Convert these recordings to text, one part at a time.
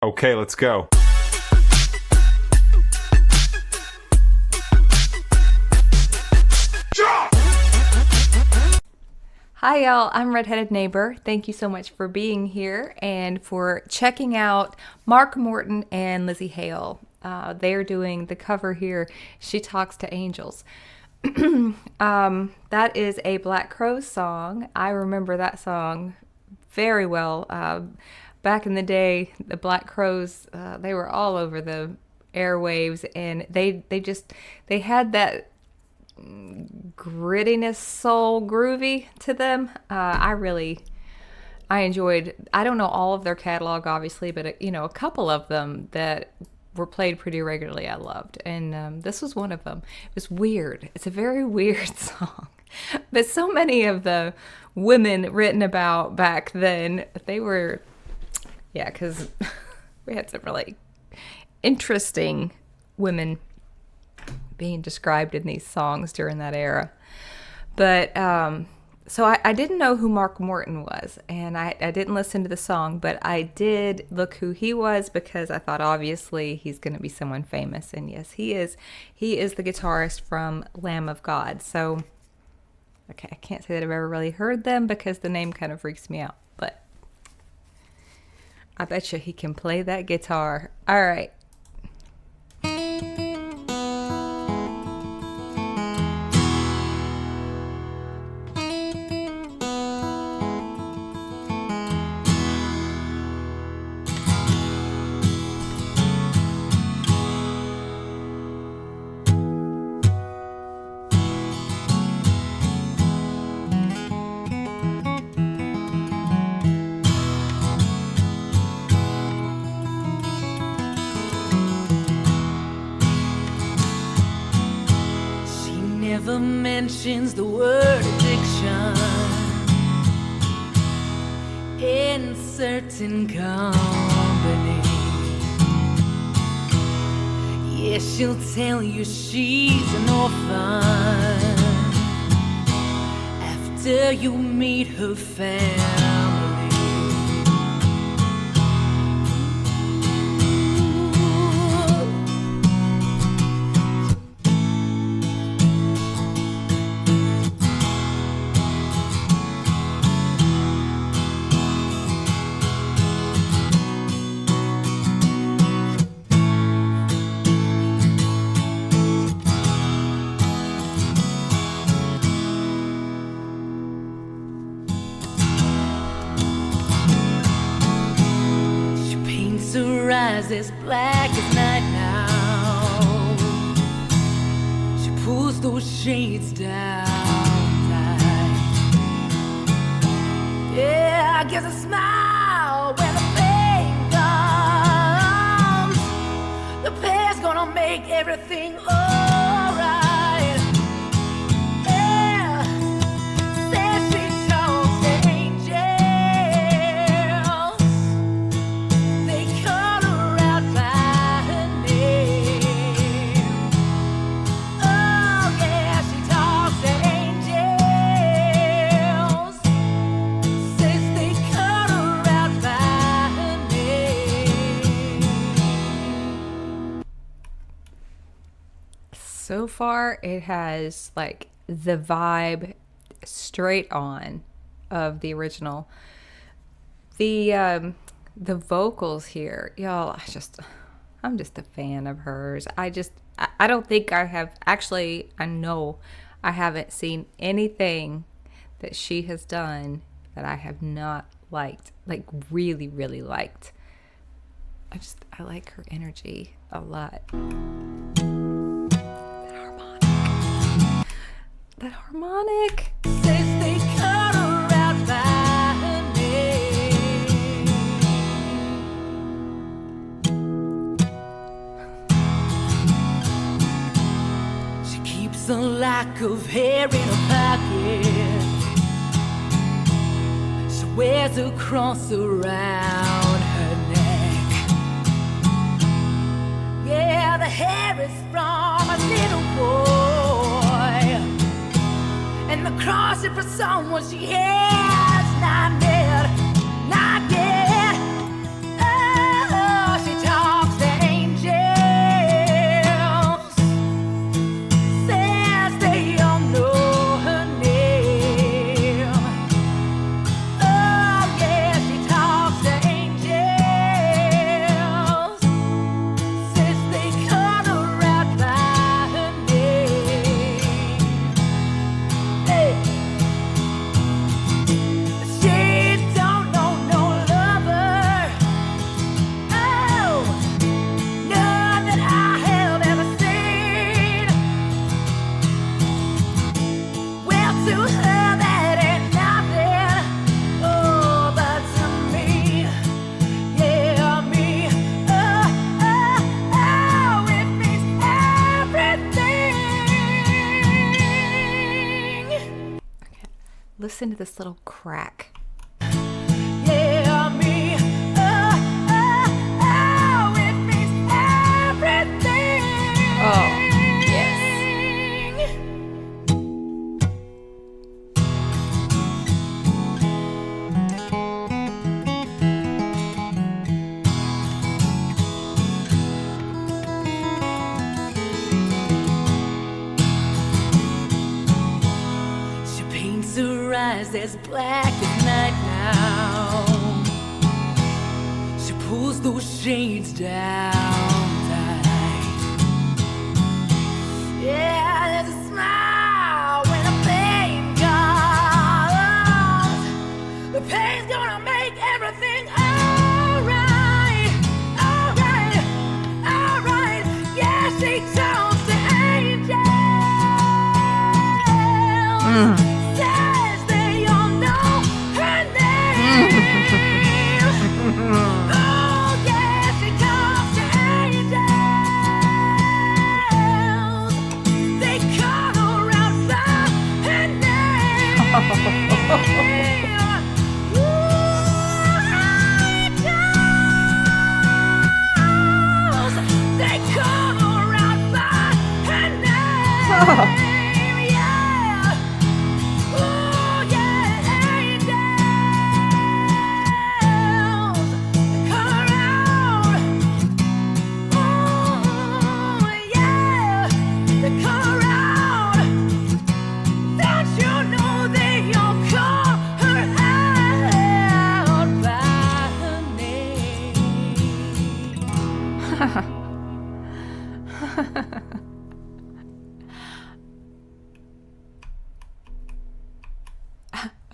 Okay, let's go. Hi y'all, I'm Redheaded Neighbor. Thank you so much for being here and for checking out Mark Morton and Lzzy Hale. They're doing the cover here, She Talks to Angels. That is a Black Crowes song. I remember that song very well. Back in the day, the Black Crowes, they were all over the airwaves, and they had that grittiness, soul groovy to them. I enjoyed, I don't know all of their catalog obviously, but a couple of them that were played pretty regularly I loved, and this was one of them. It was weird. It's a very weird song, but so many of the women written about back then, they were, yeah, because we had some really interesting women being described in these songs during that era. But so I didn't know who Mark Morton was, and I didn't listen to the song, but I did look who he was because I thought obviously he's going to be someone famous, and yes, he is. He is the guitarist from Lamb of God. So, okay, I can't say that I've ever really heard them because the name kind of freaks me out, but I bet you he can play that guitar. All right. Never mentions the word addiction in certain company. Yeah, she'll tell you she's an orphan after you meet her family. Her eyes as black as night now. She pulls those shades down tight. Yeah, I guess a smile when the pain comes. The pain's gonna make everything alright. Yeah, says she talks to angels. So far, it has like the vibe straight on of the original. The vocals here, y'all, I'm just a fan of hers. I don't think I have actually. I know I haven't seen anything that she has done that I have not liked, like really, really liked. I like her energy a lot. That harmonic. Says they cut her out by her name. She keeps a lock of hair in her pocket. She wears a cross around her neck. Yeah, the hair is from a little boy, and the cross is for someone she has not met, not yet. Oh, listen to this little crack. Yeah, me. It makes everything. Oh, yes. She paints her eyes as black as night now. She pulls those shades down tight. Yeah, there's a smile when the pain comes. The pain's gonna make everything alright. Alright, alright. Yeah, she talks to angels. Says they all know her name. Oh, yeah, she talks to angels. They call her out by her name. Ooh, angels. They call her out by her name. Yeah. Ooh, yeah, angels. Call her out. Ooh, yeah. They call her out. Don't you know they all call her out by her name?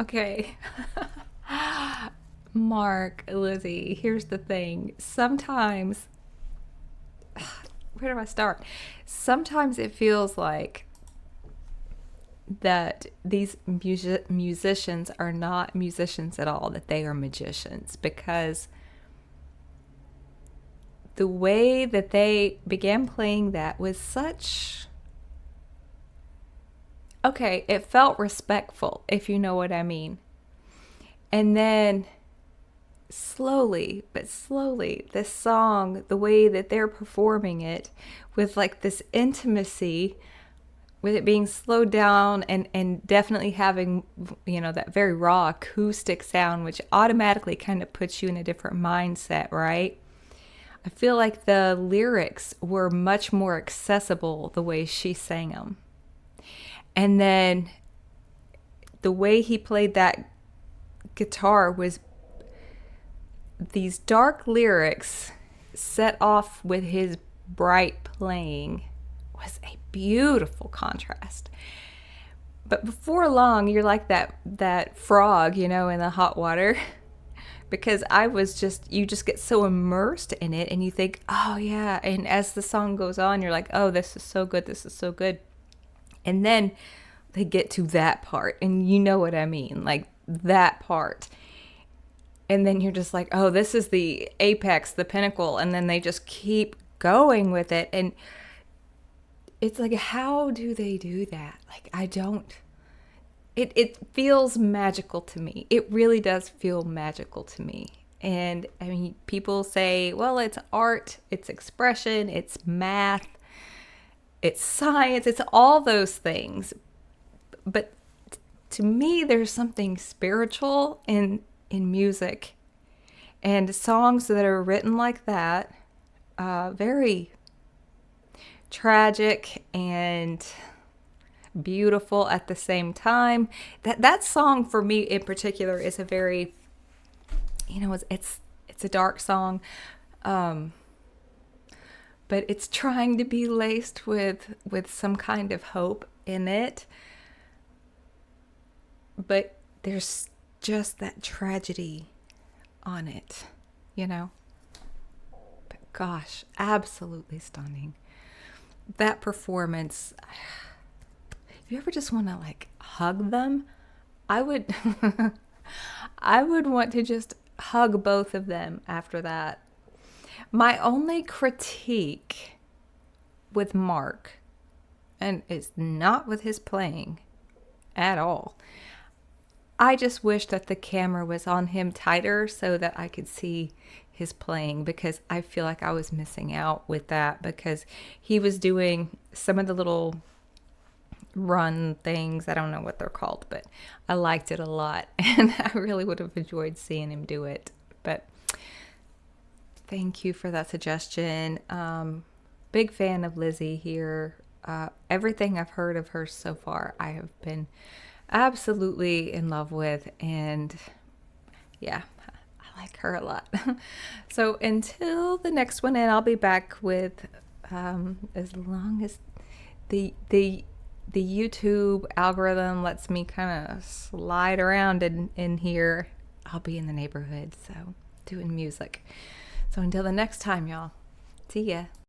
Okay. Mark, Lzzy, here's the thing. Sometimes, where do I start? Sometimes it feels like that these musicians are not musicians at all, that they are magicians, because the way that they began playing that was such... Okay, it felt respectful, if you know what I mean. And then slowly, this song, the way that they're performing it, with like this intimacy, with it being slowed down and definitely having, you know, that very raw acoustic sound, which automatically kind of puts you in a different mindset, right? I feel like the lyrics were much more accessible the way she sang them. And then the way he played that guitar was these dark lyrics set off with his bright playing was a beautiful contrast. But before long, you're like that frog, you know, in the hot water. Because you just get so immersed in it and you think, oh yeah. And as the song goes on, you're like, oh, this is so good. This is so good. And then they get to that part, and you know what I mean, like that part. And then you're just like, oh, this is the apex, the pinnacle. And then they just keep going with it. And it's like, how do they do that? Like, I don't. It feels magical to me. It really does feel magical to me. And I mean, people say, well, it's art, it's expression, it's math, it's science, it's all those things. But to me, there's something spiritual in music, and songs that are written like that, very tragic and beautiful at the same time. That song for me in particular is a very, you know, it's a dark song, but it's trying to be laced with some kind of hope in it. But there's just that tragedy on it, you know. But gosh, absolutely stunning. That performance, if you ever just want to like hug them, I would I would want to just hug both of them after that. My only critique with Mark, and it's not with his playing at all, I just wish that the camera was on him tighter so that I could see his playing, because I feel like I was missing out with that, because he was doing some of the little run things. I don't know what they're called, but I liked it a lot and I really would have enjoyed seeing him do it. But thank you for that suggestion. Big fan of Lzzy here. Everything I've heard of her so far, I have been absolutely in love with, and yeah, I like her a lot. So until the next one, and I'll be back with as long as the YouTube algorithm lets me kind of slide around in here, I'll be in the neighborhood, so doing music. So until the next time, y'all, see ya.